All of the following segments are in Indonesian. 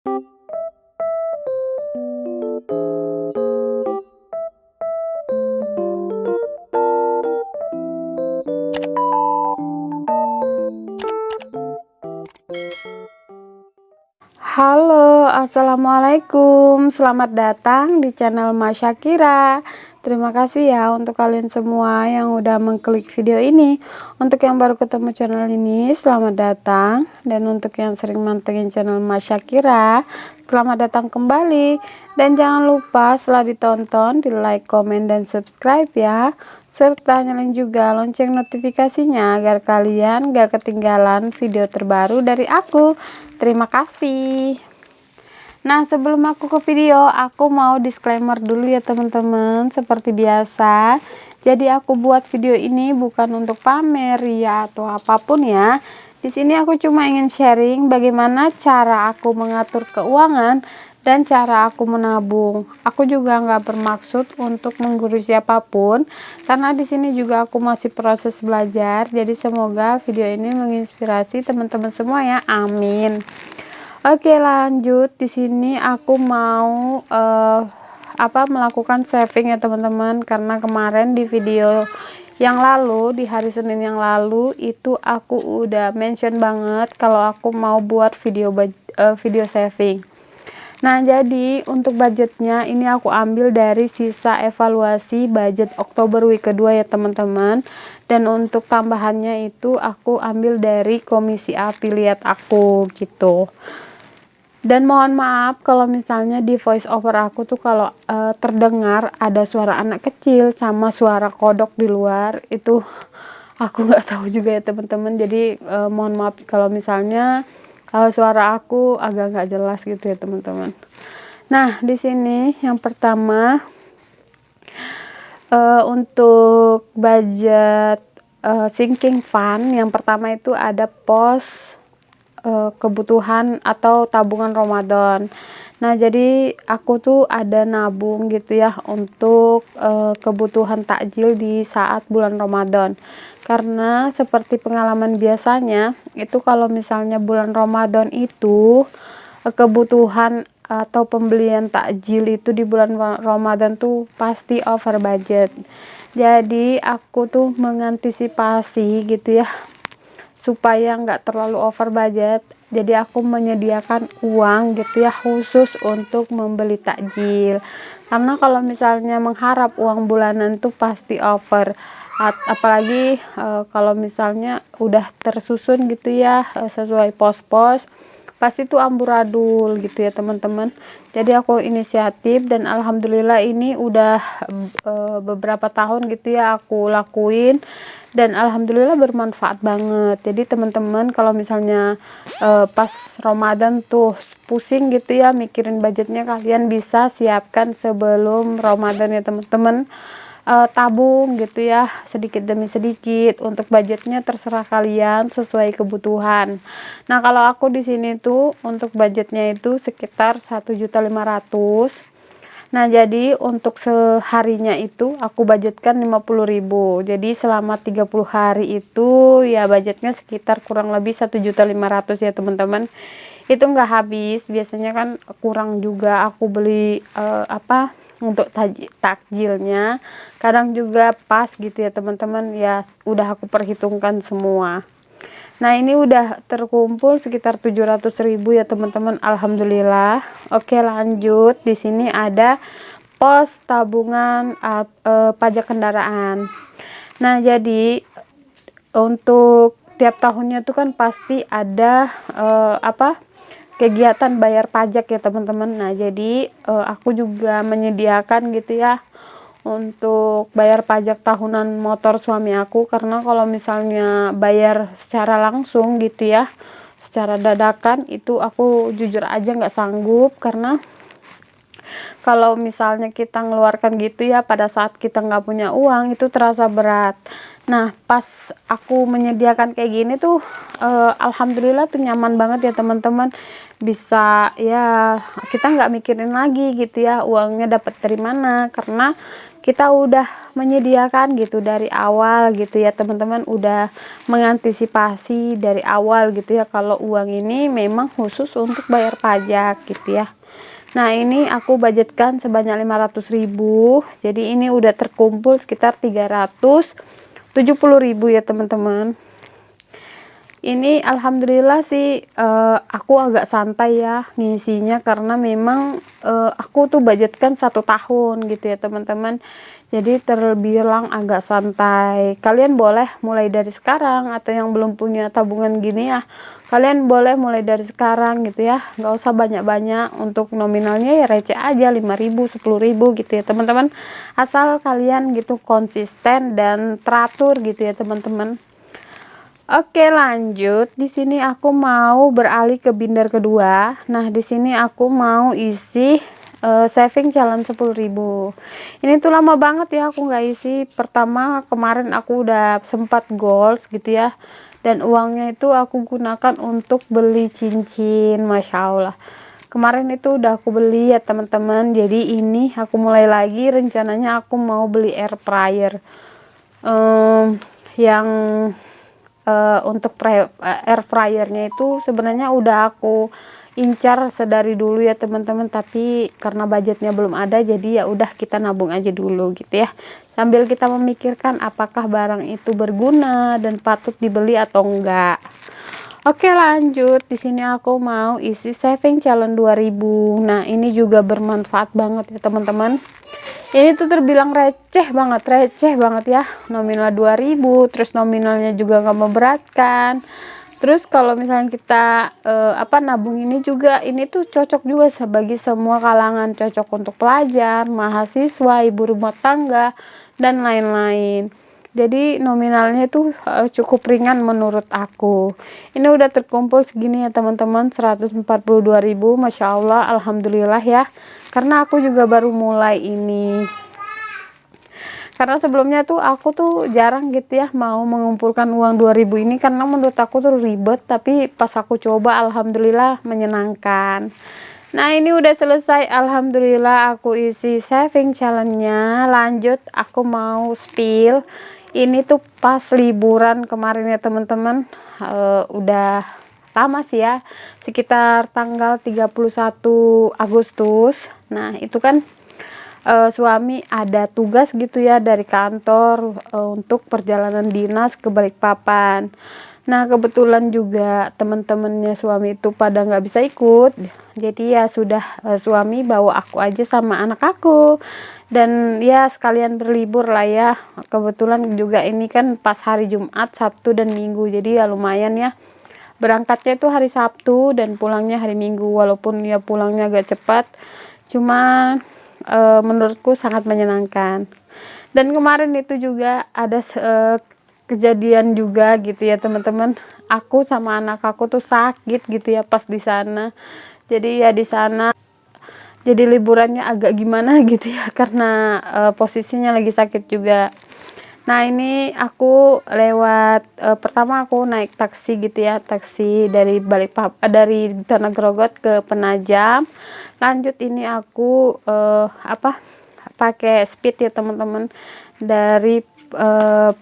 Halo, assalamualaikum. Selamat datang di channel Mas Syakira. Terima kasih ya untuk kalian semua yang udah mengklik video ini. Untuk yang baru ketemu channel ini, selamat datang. Dan untuk yang sering mantengin channel Mas Syakira, selamat datang kembali. Dan jangan lupa setelah ditonton, di like, komen, dan subscribe ya. Serta nyalain juga lonceng notifikasinya agar kalian gak ketinggalan video terbaru dari aku. Terima kasih. Nah, sebelum aku ke video, aku mau disclaimer dulu ya teman-teman. Seperti biasa, jadi aku buat video ini bukan untuk pamer ya atau apapun ya. Di sini aku cuma ingin sharing bagaimana cara aku mengatur keuangan dan cara aku menabung. Aku juga nggak bermaksud untuk menggurui siapapun, karena di sini juga aku masih proses belajar. Jadi semoga video ini menginspirasi teman-teman semua ya. Amin. Oke, lanjut. Di sini aku mau melakukan saving ya teman-teman, karena kemarin di video yang lalu, di hari Senin yang lalu itu aku udah mention banget kalau aku mau buat video saving. Nah, jadi untuk budgetnya ini aku ambil dari sisa evaluasi budget Oktober week kedua ya teman-teman. Dan untuk tambahannya itu aku ambil dari komisi afiliat aku gitu. Dan mohon maaf kalau misalnya di voice over aku tuh kalau terdengar ada suara anak kecil sama suara kodok di luar, itu aku nggak tahu juga ya teman-teman. Jadi mohon maaf kalau misalnya suara aku agak nggak jelas gitu ya teman-teman. Nah, di sini yang pertama untuk budget sinking fund, yang pertama itu ada pos kebutuhan atau tabungan Ramadan. Nah, jadi aku tuh ada nabung gitu ya untuk kebutuhan takjil di saat bulan Ramadan. Karena seperti pengalaman biasanya, itu kalau misalnya bulan Ramadan itu kebutuhan atau pembelian takjil itu di bulan Ramadan tuh pasti over budget. Jadi aku tuh mengantisipasi gitu ya, supaya nggak terlalu over budget. Jadi aku menyediakan uang gitu ya khusus untuk membeli takjil. Karena kalau misalnya mengharap uang bulanan tuh pasti over. Apalagi kalau misalnya udah tersusun gitu ya sesuai pos-pos, pasti tuh amburadul gitu ya teman-teman. Jadi aku inisiatif dan alhamdulillah ini udah beberapa tahun gitu ya aku lakuin, dan alhamdulillah bermanfaat banget. Jadi teman-teman kalau misalnya pas Ramadan tuh pusing gitu ya mikirin budgetnya, kalian bisa siapkan sebelum Ramadan ya teman-teman. Tabung gitu ya sedikit demi sedikit. Untuk budgetnya terserah kalian sesuai kebutuhan. Nah, kalau aku di sini tuh untuk budgetnya itu sekitar 1.500.000. Nah, jadi untuk seharinya itu aku budgetkan 50.000. Jadi selama 30 hari itu ya budgetnya sekitar kurang lebih 1.500.000 ya teman-teman. Itu nggak habis, biasanya kan kurang juga aku beli untuk takjilnya, kadang juga pas gitu ya teman-teman. Ya udah aku perhitungkan semua. Nah, ini udah terkumpul sekitar 700.000 ya teman-teman, alhamdulillah. Oke, lanjut. Di sini ada pos tabungan pajak kendaraan. Nah, jadi untuk tiap tahunnya tuh kan pasti ada kegiatan bayar pajak ya teman-teman. Nah, jadi aku juga menyediakan gitu ya untuk bayar pajak tahunan motor suami aku, karena kalau misalnya bayar secara langsung gitu ya secara dadakan itu aku jujur aja nggak sanggup, karena kalau misalnya kita ngeluarkan gitu ya pada saat kita nggak punya uang itu terasa berat. Nah, pas aku menyediakan kayak gini tuh alhamdulillah tuh nyaman banget ya teman-teman. Bisa ya kita nggak mikirin lagi gitu ya uangnya dapat dari mana, karena kita udah menyediakan gitu dari awal gitu ya teman-teman, udah mengantisipasi dari awal gitu ya kalau uang ini memang khusus untuk bayar pajak gitu ya. Nah ini aku budgetkan sebanyak 500.000, jadi ini udah terkumpul sekitar 370.000 ya teman-teman. Ini alhamdulillah sih aku agak santai ya ngisinya, karena memang aku tuh budgetkan 1 tahun gitu ya teman-teman, jadi terbilang agak santai. Kalian boleh mulai dari sekarang, atau yang belum punya tabungan gini ya, kalian boleh mulai dari sekarang gitu ya, nggak usah banyak-banyak. Untuk nominalnya ya receh aja, 5.000 10.000 gitu ya teman-teman, asal kalian gitu konsisten dan teratur gitu ya teman-teman. Oke, lanjut. Di sini aku mau beralih ke binder kedua. Nah, di sini aku mau isi saving challenge 10.000. Ini tuh lama banget ya aku nggak isi. Pertama kemarin aku udah sempat goals gitu ya. Dan uangnya itu aku gunakan untuk beli cincin, Masya Allah. Kemarin itu udah aku beli ya teman-teman. Jadi ini aku mulai lagi, rencananya aku mau beli air fryer. Yang untuk air fryernya itu sebenarnya udah aku incar sedari dulu ya teman-teman, tapi karena budgetnya belum ada, jadi ya udah kita nabung aja dulu gitu ya, sambil kita memikirkan apakah barang itu berguna dan patut dibeli atau enggak. Oke, lanjut. Di sini aku mau isi saving challenge 2000. Nah ini juga bermanfaat banget ya teman-teman. Ini tuh terbilang receh banget ya, nominal 2000, terus nominalnya juga nggak memberatkan. Terus kalau misalnya kita nabung ini juga, ini tuh cocok juga bagi semua kalangan, cocok untuk pelajar, mahasiswa, ibu rumah tangga, dan lain-lain. Jadi nominalnya itu cukup ringan menurut aku. Ini udah terkumpul segini ya teman-teman, 142.000, Masya Allah, alhamdulillah ya, karena aku juga baru mulai ini. Karena sebelumnya tuh aku tuh jarang gitu ya mau mengumpulkan uang 2000 ini, karena menurut aku tuh ribet, tapi pas aku coba alhamdulillah menyenangkan. Nah ini udah selesai, alhamdulillah aku isi saving challenge-nya. Lanjut aku mau spill. Ini tuh pas liburan kemarin ya teman-teman, udah lama sih ya, sekitar tanggal 31 Agustus. Nah itu kan suami ada tugas gitu ya dari kantor untuk perjalanan dinas ke Balikpapan. Nah kebetulan juga teman-temannya suami itu pada nggak bisa ikut, jadi ya sudah, suami bawa aku aja sama anak aku, dan ya sekalian berlibur lah ya. Kebetulan juga ini kan pas hari Jumat, Sabtu, dan Minggu, jadi ya lumayan ya, berangkatnya itu hari Sabtu dan pulangnya hari Minggu. Walaupun ya pulangnya agak cepat, cuma menurutku sangat menyenangkan. Dan kemarin itu juga ada kejadian juga gitu ya teman-teman, aku sama anak aku tuh sakit gitu ya pas di sana. Jadi ya di sana jadi liburannya agak gimana gitu ya, karena posisinya lagi sakit juga. Nah ini aku lewat pertama aku naik taksi gitu ya, taksi dari dari Tanah Grogot ke Penajam. Lanjut ini aku pakai speed ya teman-teman, dari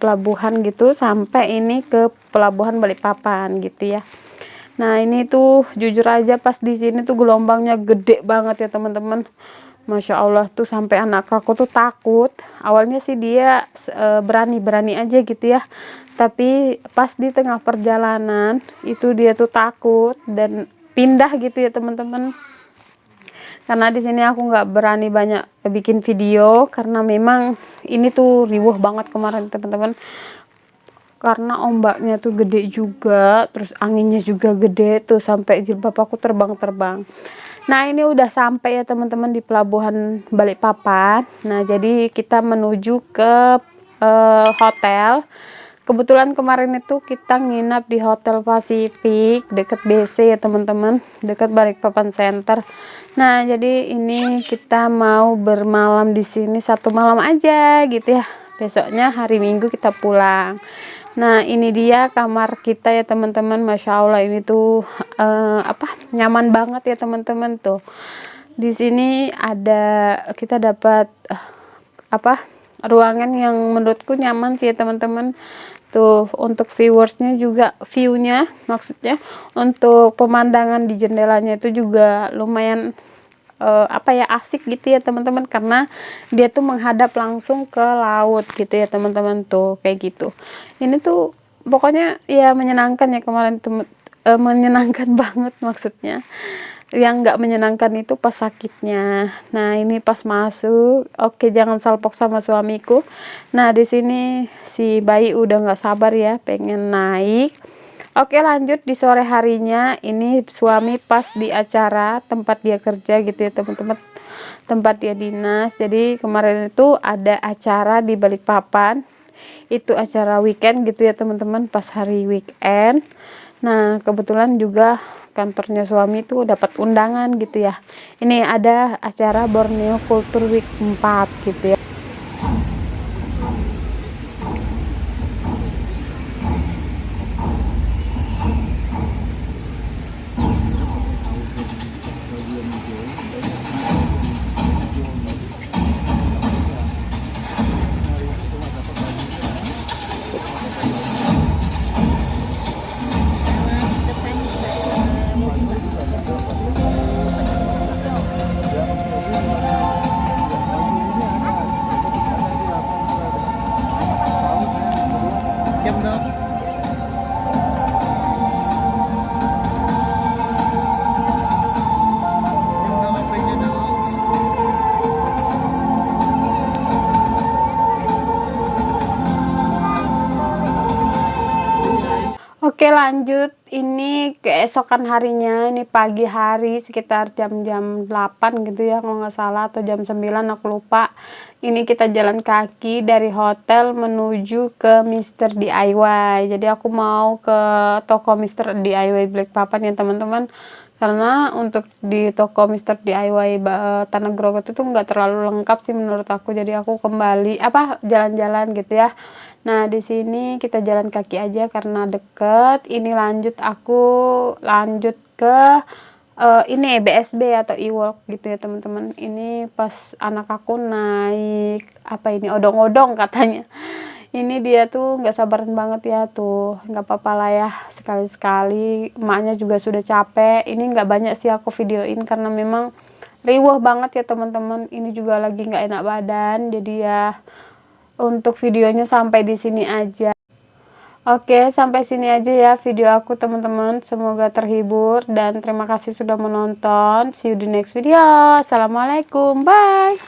pelabuhan gitu sampai ini ke pelabuhan Balikpapan gitu ya. Nah ini tuh jujur aja pas di sini tuh gelombangnya gede banget ya teman-teman, Masya Allah tuh sampai anak aku tuh takut. Awalnya sih dia berani-berani aja gitu ya, tapi pas di tengah perjalanan itu dia tuh takut dan pindah gitu ya teman-teman. Karena di sini aku nggak berani banyak bikin video, karena memang ini tuh riuh banget kemarin teman-teman, karena ombaknya tuh gede juga, terus anginnya juga gede tuh sampai jilbab aku terbang-terbang. Nah ini udah sampai ya teman-teman di pelabuhan Balikpapan. Nah jadi kita menuju ke hotel. Kebetulan kemarin itu kita nginap di Hotel Pasifik dekat BC ya teman-teman, dekat Balikpapan Center. Nah jadi ini kita mau bermalam di sini 1 malam aja gitu ya, besoknya hari Minggu kita pulang. Nah ini dia kamar kita ya teman-teman, Masya Allah ini tuh nyaman banget ya teman-teman. Tuh di sini ada, kita dapat ruangan yang menurutku nyaman sih ya teman-teman. Tuh untuk viewersnya juga, viewnya maksudnya, untuk pemandangan di jendelanya itu juga lumayan asik gitu ya teman-teman, karena dia tuh menghadap langsung ke laut gitu ya teman-teman. Tuh kayak gitu, ini tuh pokoknya ya menyenangkan ya kemarin tuh, menyenangkan banget maksudnya. Yang nggak menyenangkan itu pas sakitnya. Nah ini pas masuk, oke jangan salpok sama suamiku. Nah di sini si bayi udah nggak sabar ya pengen naik. Oke lanjut di sore harinya, ini suami pas di acara tempat dia kerja gitu ya teman-teman, tempat dia dinas. Jadi kemarin itu ada acara di Balikpapan, itu acara weekend gitu ya teman-teman, pas hari weekend. Nah kebetulan juga kantornya suami tuh dapat undangan gitu ya, ini ada acara Borneo Culture Week 4 gitu ya. Oke lanjut, ini keesokan harinya, ini pagi hari sekitar jam-jam 8 gitu ya kalau nggak salah, atau jam 9 aku lupa. Ini kita jalan kaki dari hotel menuju ke Mister DIY. Jadi aku mau ke toko Mister DIY Balikpapan ya teman-teman, karena untuk di toko Mister DIY Tanah Grogot itu nggak terlalu lengkap sih menurut aku. Jadi aku kembali jalan-jalan gitu ya. Nah di sini kita jalan kaki aja karena deket. Ini aku lanjut ke ini BSB atau e-walk gitu ya teman-teman. Ini pas anak aku naik odong-odong katanya. Ini dia tuh nggak sabaran banget ya, tuh nggak apa-apa lah ya, sekali-sekali. Emaknya juga sudah capek. Ini nggak banyak sih aku videoin karena memang riweh banget ya teman-teman. Ini juga lagi nggak enak badan, jadi ya untuk videonya sampai di sini aja. Oke, sampai sini aja ya video aku teman-teman. Semoga terhibur dan terima kasih sudah menonton. See you di next video. Assalamualaikum, bye.